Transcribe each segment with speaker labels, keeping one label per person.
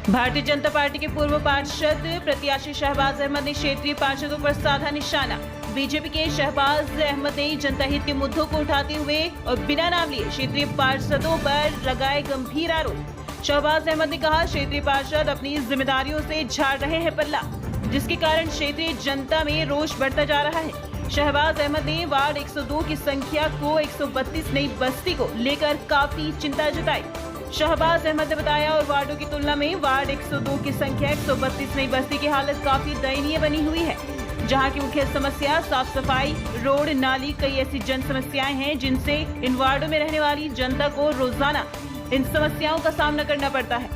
Speaker 1: Bharatiya Janata party के पूर्व पार्षद प्रत्याशी शहबाज अहमद ने क्षेत्रीय पार्षदों पर साधा निशाना। बीजेपी के शहबाज अहमद ने जनता हित के मुद्दों को उठाते हुए और बिना नाम लिए क्षेत्रीय पार्षदों पर लगाए गंभीर आरोप। शहबाज अहमद ने कहा, क्षेत्रीय पार्षद अपनी जिम्मेदारियों से झाड़ रहे हैं पल्ला, जिसके कारण क्षेत्रीय जनता में रोष बढ़ता जा रहा है। शहबाज अहमद ने वार्ड 102 की संख्या को 132 नई बस्ती को लेकर काफी चिंता जताई। शहबाज अहमद ने बताया, और वार्डों की तुलना में वार्ड 102 की संख्या 132 नई बस्ती की हालत काफी दयनीय बनी हुई है, जहां की मुख्य समस्या साफ सफाई, रोड, नाली, कई ऐसी जन समस्याएं हैं जिनसे इन वार्डों में रहने वाली जनता को रोजाना इन समस्याओं का सामना करना पड़ता है।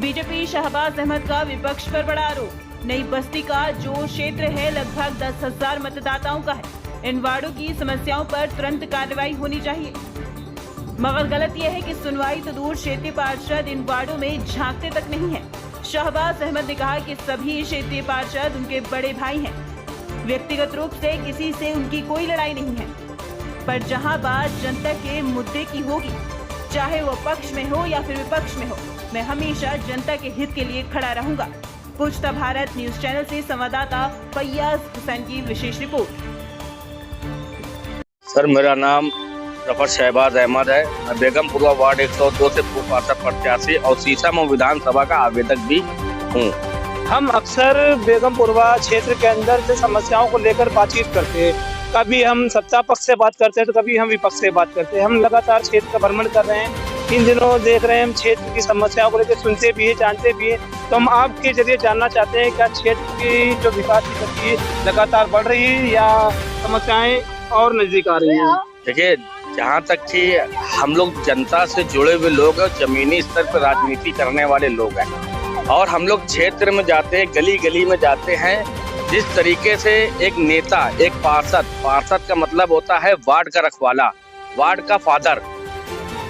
Speaker 1: बीजेपी शहबाज अहमद का विपक्ष पर बड़ा आरोप। नई बस्ती का जो क्षेत्र है लगभग 10,000 मतदाताओं का है। इन वार्डों की समस्याओं पर तुरंत कार्रवाई होनी चाहिए, मगर गलत यह है कि सुनवाई तो दूर, क्षेत्रीय पार्षद इन वार्डों में झांकते तक नहीं है। शहबाज अहमद ने कहा कि सभी क्षेत्रीय पार्षद उनके बड़े भाई हैं। व्यक्तिगत रूप से किसी से उनकी कोई लड़ाई नहीं है, पर जहां बात जनता के मुद्दे की होगी, चाहे वो पक्ष में हो या फिर विपक्ष में हो, मैं हमेशा जनता के हित के लिए खड़ा रहूंगा। पूछता भारत न्यूज चैनल से संवाददाता फैयाज हुसैन की विशेष रिपोर्ट।
Speaker 2: सर, मेरा नाम डॉक्टर शहबाज अहमद है। मैं बेगमपुरा वार्ड 102 से पूर्व पार्षद प्रत्याशी और सीसामऊ विधानसभा का आवेदक भी हूँ।
Speaker 3: हम अक्सर बेगमपुरा क्षेत्र के अंदर से समस्याओं को लेकर बातचीत करते हैं। कभी हम सत्ता पक्ष से बात करते हैं तो कभी हम विपक्ष से बात करते हैं। हम लगातार क्षेत्र का भ्रमण कर रहे हैं। इन दिनों देख रहे हैं हम क्षेत्र की समस्याओं को लेकर, सुनते भी हैं, जानते भी हैं। तो हम आपके जरिए जानना चाहते हैं क्या क्षेत्र की जो विकास की गति लगातार बढ़ रही है या समस्याएं और नजदीक आ रही है?
Speaker 2: देखिए, जहाँ तक कि हम लोग जनता से जुड़े हुए लोग हैं, जमीनी स्तर पर राजनीति करने वाले लोग हैं, और हम लोग क्षेत्र में जाते हैं, गली गली में जाते हैं। जिस तरीके से एक नेता, एक पार्षद का मतलब होता है वार्ड का रखवाला, वार्ड का फादर।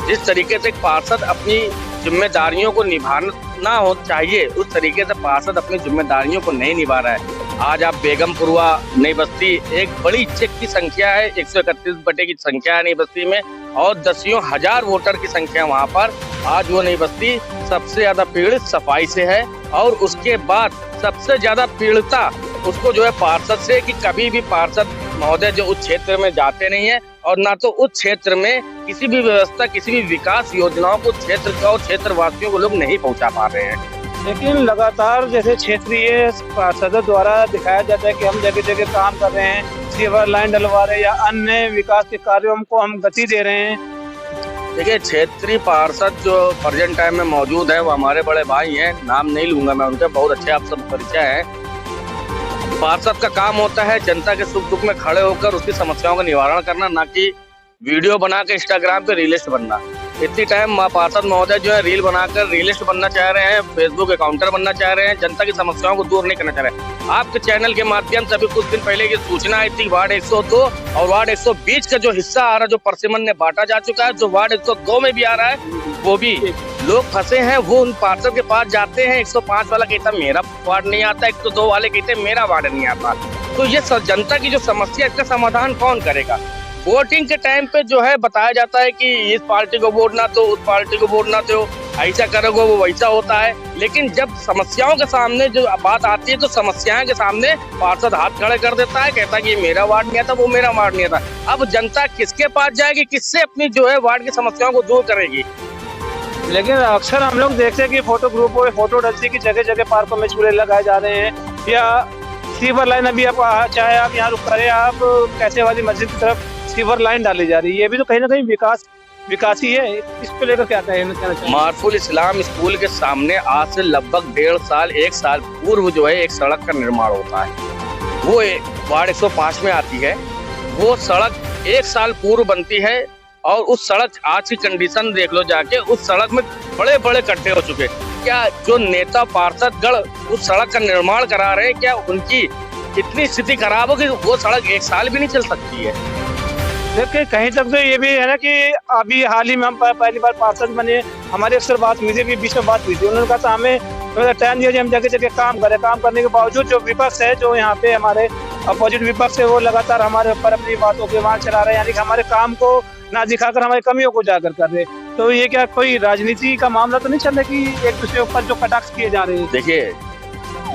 Speaker 2: जिस तरीके से एक पार्षद अपनी जिम्मेदारियों को निभाना हो चाहिए, उस तरीके से पार्षद अपनी जिम्मेदारियों को नहीं निभा रहा है। आज आप बेगमपुरा नई बस्ती, एक बड़ी चेक की संख्या है, 131 बटे की संख्या है नई बस्ती में, और दसियों हजार वोटर की संख्या वहां पर। आज वो नई बस्ती सबसे ज्यादा पीड़ित सफाई से है, और उसके बाद सबसे ज्यादा पीड़िता उसको जो है पार्षद से, कि कभी भी पार्षद महोदय जो उस क्षेत्र में जाते नहीं है, और ना तो उस क्षेत्र में किसी भी व्यवस्था, किसी भी विकास योजनाओं को क्षेत्र का और क्षेत्रवासियों को लोग नहीं पहुंचा पा रहे हैं।
Speaker 3: लेकिन लगातार जैसे क्षेत्रीय पार्षदों द्वारा दिखाया जाता है कि हम जगह जगह काम कर रहे हैं, सीवर लाइन डलवा रहे हैं या अन्य विकास के कार्यों को हम गति दे रहे हैं।
Speaker 2: देखिए, क्षेत्रीय पार्षद जो प्रेजेंट टाइम में मौजूद है वो हमारे बड़े भाई हैं, नाम नहीं लूंगा मैं उनका, बहुत अच्छे आप सब परिचय है। पार्षद का काम होता है जनता के सुख दुख में खड़े होकर उसकी समस्याओं का निवारण करना, ना कि वीडियो बना के इंस्टाग्राम पे रीलिस्ट बनना। इतनी टाइम पार्षद महोदय जो है रील बनाकर रीलिस्ट बनना चाह रहे हैं, फेसबुक अकाउंटर बनना चाह रहे हैं, जनता की समस्याओं को दूर नहीं करना चाह रहे हैं। आपके चैनल के माध्यम से अभी कुछ दिन पहले की सूचना आई थी, वार्ड 102 और वार्ड 120 का जो हिस्सा आ रहा है, जो परसिमन ने बांटा जा चुका है, जो वार्ड 102 में भी आ रहा है, वो भी लोग फंसे हैं। वो उन पार्षद के पास जाते हैं, 105 वाला कहता मेरा वार्ड नहीं आता, 102 वाले कहते मेरा वार्ड नहीं आता। तो ये जनता की जो समस्या, इसका समाधान कौन करेगा? वोटिंग के टाइम पे जो है बताया जाता है कि इस पार्टी को वोट ना दो, उस पार्टी को वोट ना दो, ऐसा करोगे वो वैसा होता है। लेकिन जब समस्याओं के सामने जो बात आती है, तो समस्याओं के सामने पार्षद हाथ खड़े कर देता है, कहता है कि मेरा वार्ड नहीं आता, वो मेरा वार्ड नहीं आता। अब जनता किसके पास जाएगी, किससे अपनी जो है वार्ड की समस्याओं को दूर करेगी?
Speaker 3: लेकिन अक्सर हम लोग देखते हैं कि फोटो ग्रुपों में फोटो डलती की जगह जगह पार्कों में झूले लगाए जा रहे हैं, या सीवर लाइन अभी आप चाहे आप यहाँ रुक करें, आप कैसे वाली मस्जिद की तरफ सीवर लाइन डाली जा रही है। ये भी तो कहीं ना कहीं विकास ही है। इस पे लेकर क्या कहना चाहिए?
Speaker 2: मारफुल इस्लाम स्कूल के सामने आज से लगभग 1.5 साल 1 साल पूर्व जो है एक सड़क का निर्माण होता है, वो वार्ड 105 में आती है। वो सड़क 1 साल पूर्व बनती है, और उस सड़क आज की कंडीशन देख लो जाके, उस सड़क में बड़े बड़े गड्ढे हो चुके। क्या जो नेता पार्षदगण उस सड़क का निर्माण करा रहे हैं, क्या उनकी इतनी स्थिति खराब हो कि वो सड़क 1 साल भी नहीं चल सकती है?
Speaker 3: देखिए, कहीं तक तो ये भी है ना कि अभी हाल ही में हम पहली बार पार्षद बने, हमारी अक्सर बात हुई थी, भी बीच में बात हुई थी। उन्होंने कहा था हमें टाइम दिया, हम जगह जगह काम करें। काम करने के बावजूद जो विपक्ष है, जो यहाँ पे हमारे अपोजिट विपक्ष है, वो लगातार हमारे ऊपर अपनी बातों के वार चला रहे हैं, यानी कि हमारे काम को ना दिखाकर हमारी कमियों को उजागर कर रहे। तो ये क्या कोई राजनीति का मामला तो नहीं चल रहा कि एक दूसरे ऊपर जो कटाक्ष किए जा रहे हैं?
Speaker 2: देखिए,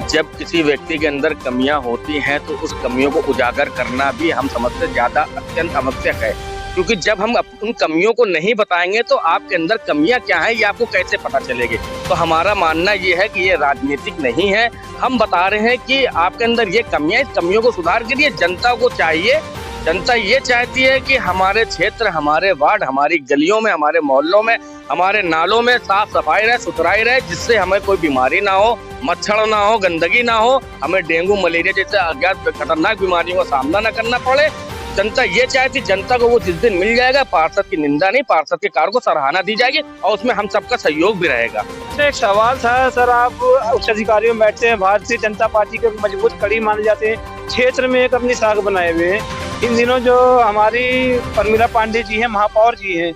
Speaker 2: जब किसी व्यक्ति के अंदर कमियां होती हैं तो उस कमियों को उजागर करना भी हम समझते ज्यादा अत्यंत आवश्यक है, क्योंकि जब हम उन कमियों को नहीं बताएंगे तो आपके अंदर कमियां क्या है ये आपको कैसे पता चलेगी। तो हमारा मानना ये है कि ये राजनीतिक नहीं है, हम बता रहे हैं कि आपके अंदर ये कमियां, इस कमियों को सुधार के लिए जनता को चाहिए। जनता ये चाहती है कि हमारे क्षेत्र, हमारे वार्ड, हमारी गलियों में, हमारे मोहल्लों में, हमारे नालों में साफ सफाई रहे, सुथराई रहे, जिससे हमें कोई बीमारी ना हो, मच्छर ना हो, गंदगी ना हो, हमें डेंगू मलेरिया जैसे अज्ञात खतरनाक बीमारियों का सामना न करना पड़े। जनता ये चाहती, जनता को वो जिस दिन मिल जाएगा, पार्षद की निंदा नहीं, पार्षद के कार्य को सराहना दी जाएगी और उसमें हम सबका सहयोग भी रहेगा।
Speaker 3: एक सवाल था सर, आप उच्च अधिकारियों में बैठते हैं, भारतीय जनता पार्टी के मजबूत कड़ी माने जाते हैं, क्षेत्र में एक अपनी साख बनाए हुए हैं। इन दिनों जो हमारी परमिला पांडे जी हैं, महापौर जी हैं,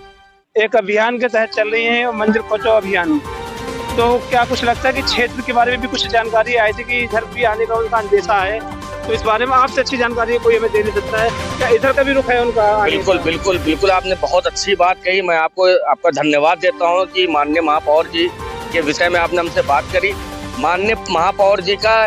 Speaker 3: एक अभियान के तहत चल रही है मंदिर खोचो अभियान। तो क्या कुछ लगता है कि क्षेत्र के बारे में भी कुछ जानकारी आई थी कि इधर भी आने का उनका अंदेशा है? तो इस बारे में आपसे अच्छी जानकारी कोई हमें दे नहीं सकता है, क्या इधर का भी रुख है उनका?
Speaker 2: बिल्कुल बिल्कुल बिल्कुल, आपने बहुत अच्छी बात कही। मैं आपका धन्यवाद देता हूँ कि माननीय महापौर जी के विषय में आपने हमसे बात करी। माननीय महापौर जी का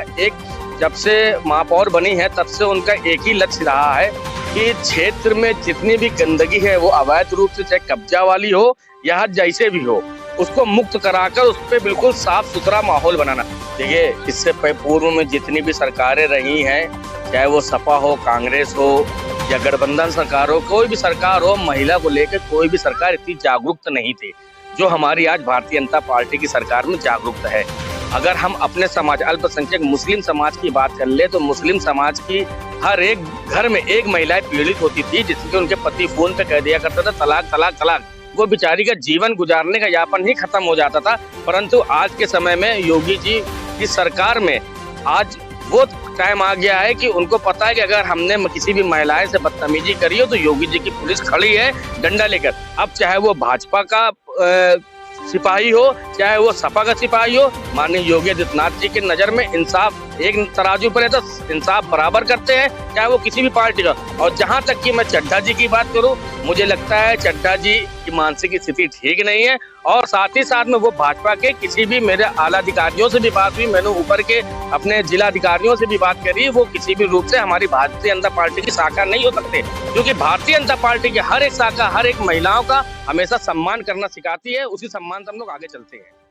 Speaker 2: जब से महापौर बनी है तब से उनका एक ही लक्ष्य रहा है कि क्षेत्र में जितनी भी गंदगी है वो अवैध रूप से, चाहे कब्जा वाली हो या जैसे भी हो, उसको मुक्त कराकर उस पर बिल्कुल साफ सुथरा माहौल बनाना। देखिए, इससे पूर्व में जितनी भी सरकारें रही हैं, चाहे वो सपा हो, कांग्रेस हो या गठबंधन सरकार हो, कोई भी सरकार हो, महिला को लेकर कोई भी सरकार इतनी जागरूक नहीं थी जो हमारी आज भारतीय जनता पार्टी की सरकार में जागरूक है। अगर हम अपने समाज, अल्पसंख्यक मुस्लिम समाज की बात कर ले तो मुस्लिम समाज की हर एक घर में एक महिला पीड़ित होती थी, जिसके उनके पति फोन पे कह दिया करता था तलाक तलाक तलाक, वो बेचारी का जीवन गुजारने का यापन ही खत्म हो जाता था। परंतु आज के समय में योगी जी की सरकार में आज वो टाइम आ गया है कि उनको पता है कि अगर हमने किसी भी महिलाएं से बदतमीजी करी हो तो योगी जी की पुलिस खड़ी है डंडा लेकर। अब चाहे वो भाजपा का सिपाही हो, चाहे वो सपा का सिपाही हो, माननीय योगी आदित्यनाथ जी की नजर में इंसाफ एक तराजू पर है तो इंसाफ बराबर करते हैं, चाहे वो किसी भी पार्टी का। और जहां तक कि मैं चड्ढा जी की बात करूं, मुझे लगता है चड्ढा जी की मानसिक स्थिति ठीक नहीं है और साथ ही साथ में वो भाजपा के किसी भी, मेरे आला अधिकारियों से भी बात हुई, मैंने ऊपर के अपने जिला अधिकारियों से भी बात करी, वो किसी भी रूप से हमारी भारतीय जनता पार्टी की शाखा नहीं हो सकते, क्योंकि भारतीय जनता पार्टी की हर एक शाखा, हर एक महिलाओं का हमेशा सम्मान करना सिखाती है, उसी सम्मान से हम लोग आगे चलते हैं।